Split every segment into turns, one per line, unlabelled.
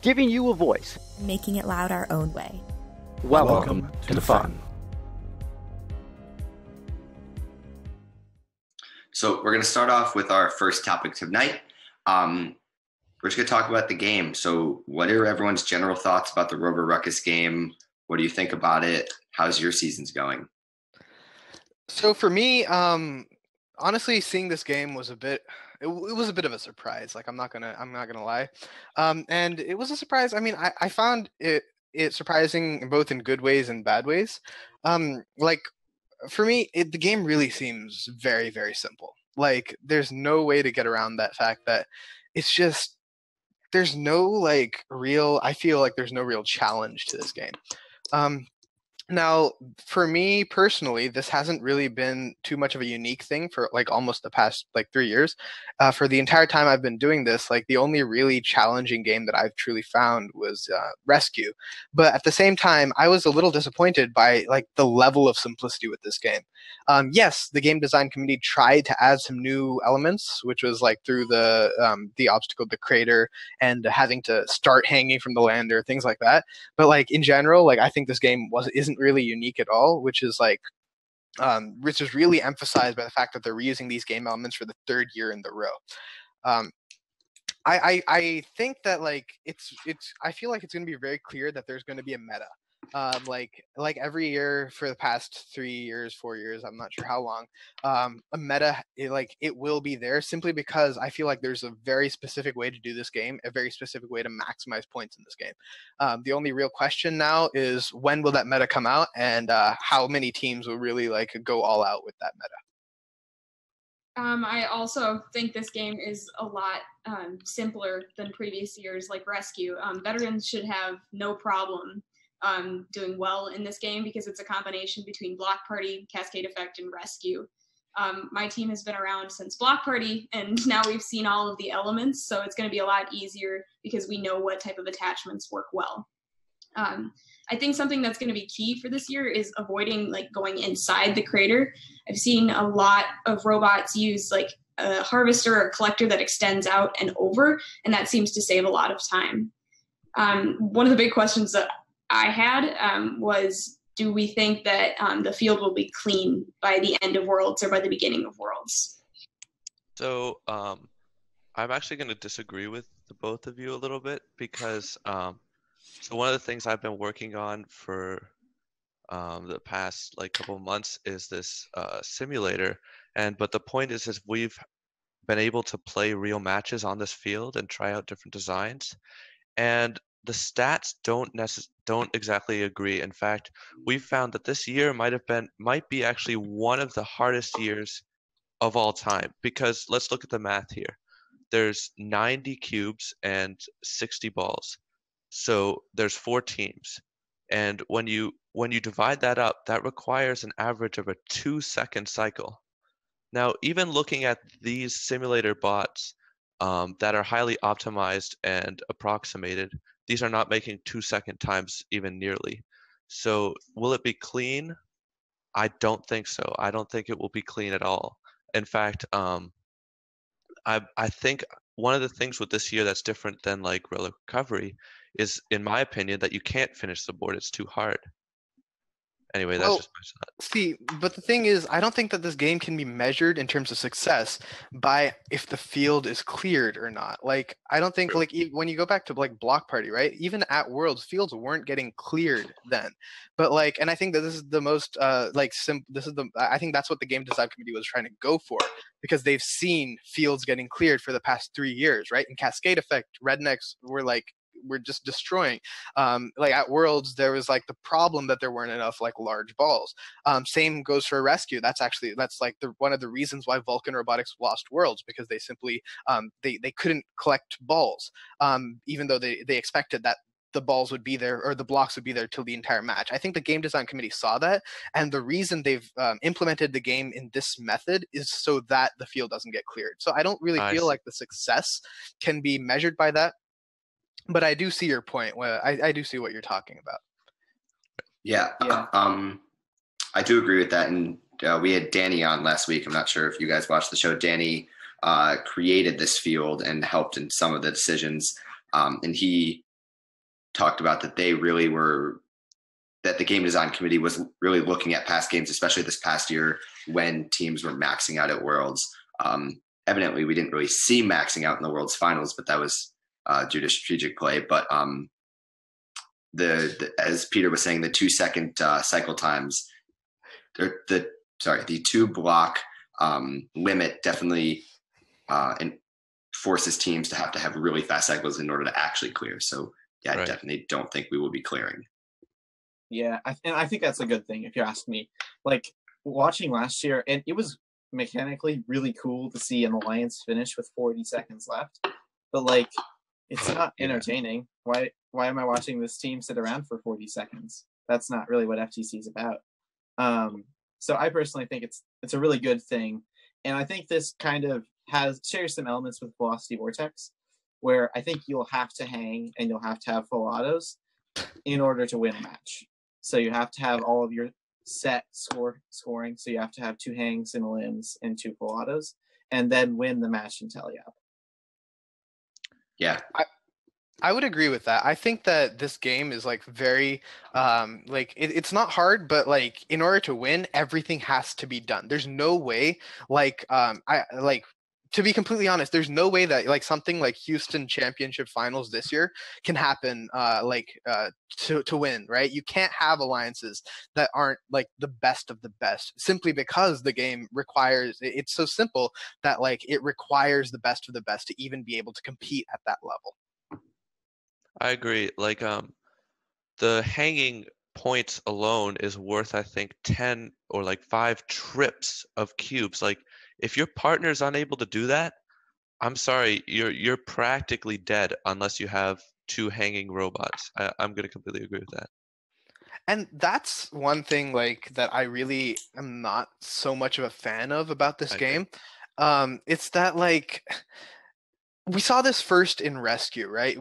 giving you a voice,
making it loud our own way.
Welcome to the fun.
So we're going to start off with our first topic tonight. We're just going to talk about the game. So what are everyone's general thoughts about the Rover Ruckus game? What do you think about it? How's your seasons going?
So for me, honestly, seeing this game was it was a bit of a surprise. Like I'm not gonna lie, and it was a surprise. I mean, I found it surprising both in good ways and bad ways. Like for me, the game really seems very, very simple. Like there's no way to get around that fact that it's just there's no I feel like there's no real challenge to this game. Now, for me personally, this hasn't really been too much of a unique thing for almost the past 3 years. For the entire time I've been doing this, the only really challenging game that I've truly found was Rescue. But at the same time, I was a little disappointed by the level of simplicity with this game. Yes, the game design committee tried to add some new elements, which was through the obstacle, the crater, and having to start hanging from the lander, things like that. But in general, I think this game isn't really unique at all, which is really emphasized by the fact that they're reusing these game elements for the third year in the row. I think that I feel like it's going to be very clear that there's going to be a meta. Every year for the past 3 years, 4 years, I'm not sure how long, a meta, it will be there simply because I feel like there's a very specific way to do this game, a very specific way to maximize points in this game. The only real question now is when will that meta come out, and how many teams will really go all out with that meta.
I also think this game is a lot simpler than previous years like Rescue. Veterans should have no problem doing well in this game because it's a combination between Block Party, Cascade Effect, and Rescue. My team has been around since Block Party, and now we've seen all of the elements, so it's going to be a lot easier because we know what type of attachments work well. I think something that's going to be key for this year is avoiding going inside the crater. I've seen a lot of robots use a harvester or a collector that extends out and over, and that seems to save a lot of time. One of the big questions that I had was, do we think that the field will be clean by the end of Worlds or by the beginning of Worlds?
So I'm actually going to disagree with the both of you a little bit because so one of the things I've been working on for the past couple of months is this simulator, but the point is we've been able to play real matches on this field and try out different designs, and the stats don't exactly agree. In fact, we've found that this year might be actually one of the hardest years of all time, because let's look at the math here. There's 90 cubes and 60 balls. So there's 4 teams, and when you divide that up, that requires an average of a 2-second cycle. Now, even looking at these simulator bots that are highly optimized and approximated, these are not making 2-second times even nearly. So will it be clean? I don't think so. I don't think it will be clean at all. In fact, I think one of the things with this year that's different than Roller Recovery is, in my opinion, that you can't finish the board. It's too hard. Anyway, that's just my thought.
See, but the thing is, I don't think that this game can be measured in terms of success by if the field is cleared or not. I don't think when you go back to Block Party, right? Even at Worlds, fields weren't getting cleared then. But and I think that this is the most I think that's what the game design committee was trying to go for, because they've seen fields getting cleared for the past 3 years, right? In Cascade Effect, Rednecks were we're just destroying. At Worlds, there was the problem that there weren't enough large balls. Same goes for Rescue. That's one of the reasons why Vulcan Robotics lost Worlds, because they simply they couldn't collect balls, even though they expected that the balls would be there, or the blocks would be there till the entire match. I think the game design committee saw that, and the reason they've implemented the game in this method is so that the field doesn't get cleared. So I don't really feel like the success can be measured by that. But I do see your point. Well, I do see what you're talking about.
Yeah. I do agree with that. And we had Danny on last week. I'm not sure if you guys watched the show. Danny created this field and helped in some of the decisions. And he talked about that that the game design committee was really looking at past games, especially this past year when teams were maxing out at Worlds. Evidently, we didn't really see maxing out in the Worlds finals, but that was due to strategic play. But as Peter was saying, the 2-second cycle times, the 2-block limit definitely forces teams to have really fast cycles in order to actually clear. So yeah, I definitely don't think we will be clearing.
Yeah, and I think that's a good thing if you ask me. Like watching last year, and it was mechanically really cool to see an alliance finish with 40 seconds left, but like it's not entertaining. Why am I watching this team sit around for 40 seconds? That's not really what FTC is about. So I personally think it's a really good thing, and I think this kind of shares some elements with Velocity Vortex, where I think you'll have to hang and you'll have to have full autos in order to win a match. So you have to have all of your set scoring. So you have to have 2 hangs and limbs and 2 full autos, and then win the match in tally up.
Yeah.
I would agree with that. I think that this game is like very it's not hard, but like in order to win, everything has to be done. There's no way to be completely honest, there's no way that like something like Houston Championship Finals this year can happen to win, right? You can't have alliances that aren't like the best of the best, simply because the game requires, it's so simple that like it requires the best of the best to even be able to compete at that level.
I agree. Like the hanging points alone is worth, I think, 10 or like 5 trips of cubes. Like if your partner's unable to do that, I'm sorry, you're practically dead unless you have 2 hanging robots. I'm going to completely agree with that.
And that's one thing like that I really am not so much of a fan of about this game. It's that like we saw this first in Rescue, right? I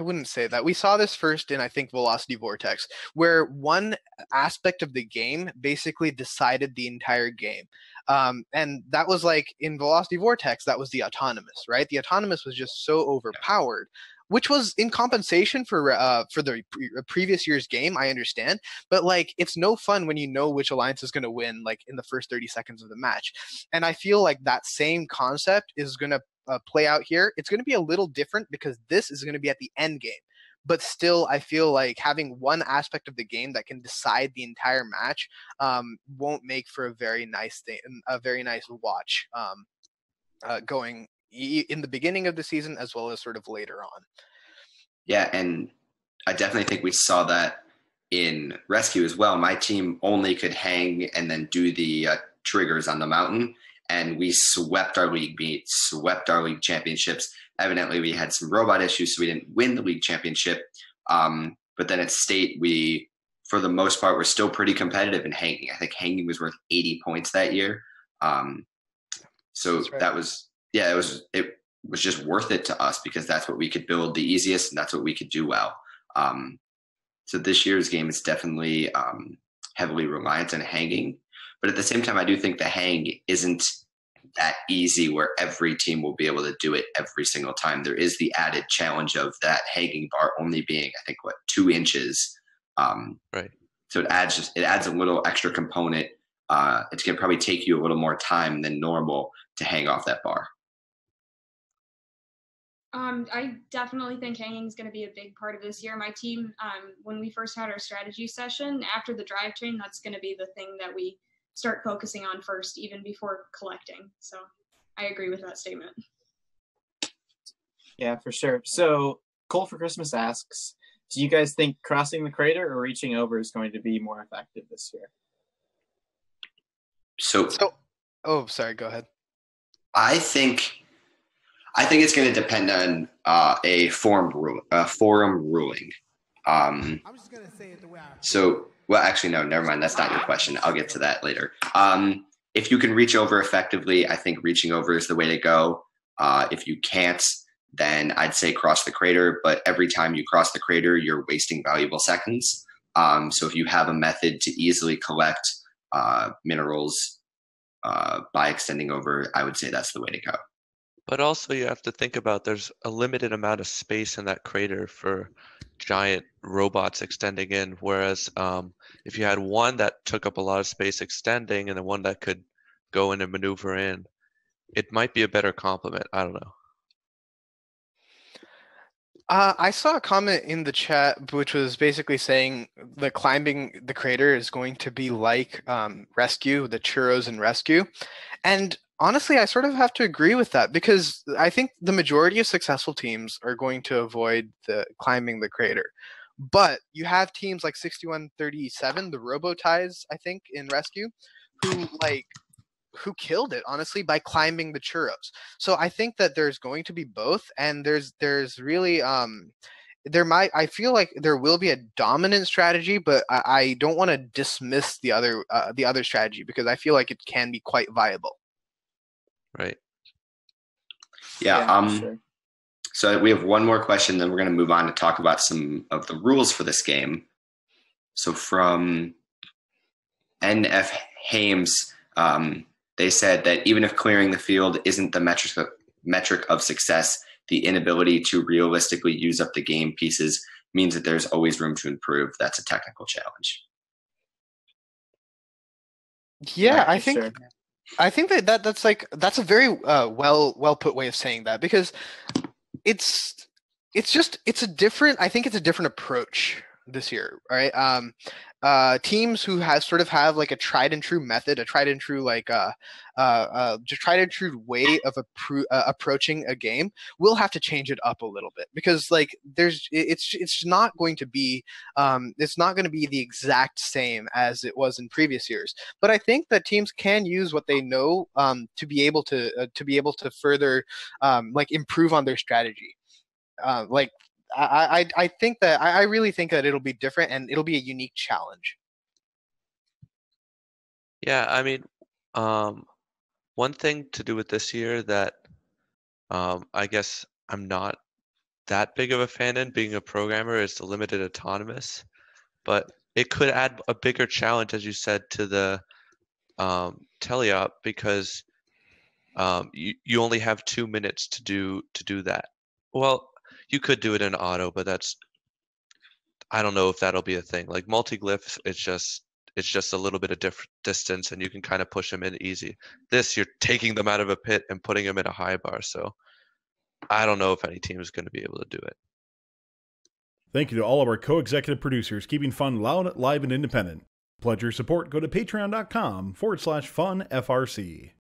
wouldn't say that. We saw this first in, I think, Velocity Vortex, where one aspect of the game basically decided the entire game. And that was like in Velocity Vortex, that was the Autonomous, right? The Autonomous was just so overpowered, which was in compensation for the previous year's game, I understand. But like, it's no fun when you know which alliance is going to win, like in the first 30 seconds of the match. And I feel like that same concept is going to play out here. It's going to be a little different because this is going to be at the end game. But still, I feel like having one aspect of the game that can decide the entire match won't make for a very nice thing, a very nice watch going in the beginning of the season as well as sort of later on.
Yeah, and I definitely think we saw that in Rescue as well. My team only could hang and then do the triggers on the mountain, and we swept our league meet, swept our league championships. Evidently, we had some robot issues, so we didn't win the league championship. But then at state, we, for the most part, were still pretty competitive in hanging. I think hanging was worth 80 points that year. So right. That was, yeah, it was just worth it to us because that's what we could build the easiest and that's what we could do well. So this year's game is definitely heavily reliant on hanging. But at the same time, I do think the hang isn't that easy where every team will be able to do it every single time. There is the added challenge of that hanging bar only being, I think, 2 inches.
Right.
So it adds a little extra component. It's going to probably take you a little more time than normal to hang off that bar.
I definitely think hanging is going to be a big part of this year. My team, when we first had our strategy session, after the drivetrain, that's going to be the thing that we start focusing on first, even before collecting. So I agree with that statement.
Yeah, for sure. So Cole for Christmas asks, do you guys think crossing the crater or reaching over is going to be more effective this year?
Oh, sorry, go ahead.
I think it's going to depend on a forum ruling. I'm just going to say it the way well, actually, no, never mind. That's not your question. I'll get to that later. If you can reach over effectively, I think reaching over is the way to go. If you can't, then I'd say cross the crater. But every time you cross the crater, you're wasting valuable seconds. So if you have a method to easily collect minerals by extending over, I would say that's the way to go.
But also you have to think about there's a limited amount of space in that crater for giant robots extending in, whereas if you had one that took up a lot of space extending and then one that could go in and maneuver in, it might be a better complement. I don't know.
I saw a comment in the chat which was basically saying the climbing the crater is going to be like Rescue, the churros in Rescue. And honestly, I sort of have to agree with that because I think the majority of successful teams are going to avoid the climbing the crater. But you have teams like 6137, the Roboties, I think, in Rescue, who killed it honestly by climbing the churros. So I think that there's going to be both, and there's really I feel like there will be a dominant strategy, but I don't want to dismiss the other strategy because I feel like it can be quite viable.
Right.
Yeah.
Sure.
So we have one more question, then we're going to move on to talk about some of the rules for this game. So from NF Hames, they said that even if clearing the field isn't the metric of success, the inability to realistically use up the game pieces means that there's always room to improve. That's a technical challenge.
Yeah,
Sure.
I think that's a very well put way of saying that because it's a different approach this year, right? Teams who have like a tried and true method, a tried and true just tried and true way of approaching a game will have to change it up a little bit because like it's not going to be the exact same as it was in previous years. But I think that teams can use what they know to be able to further improve on their strategy. I think that I really think that it'll be different and it'll be a unique challenge.
Yeah, I mean, one thing to do with this year that I guess I'm not that big of a fan in being a programmer is the limited autonomous, but it could add a bigger challenge, as you said, to the teleop because you only have 2 minutes to do that. Well, you could do it in auto, but I don't know if that'll be a thing. Like multi-glyphs, it's just a little bit of different distance, and you can kind of push them in easy. This, you're taking them out of a pit and putting them in a high bar, so I don't know if any team is going to be able to do it.
Thank you to all of our co-executive producers, keeping fun loud, live, and independent. To pledge your support, go to patreon.com/funfrc.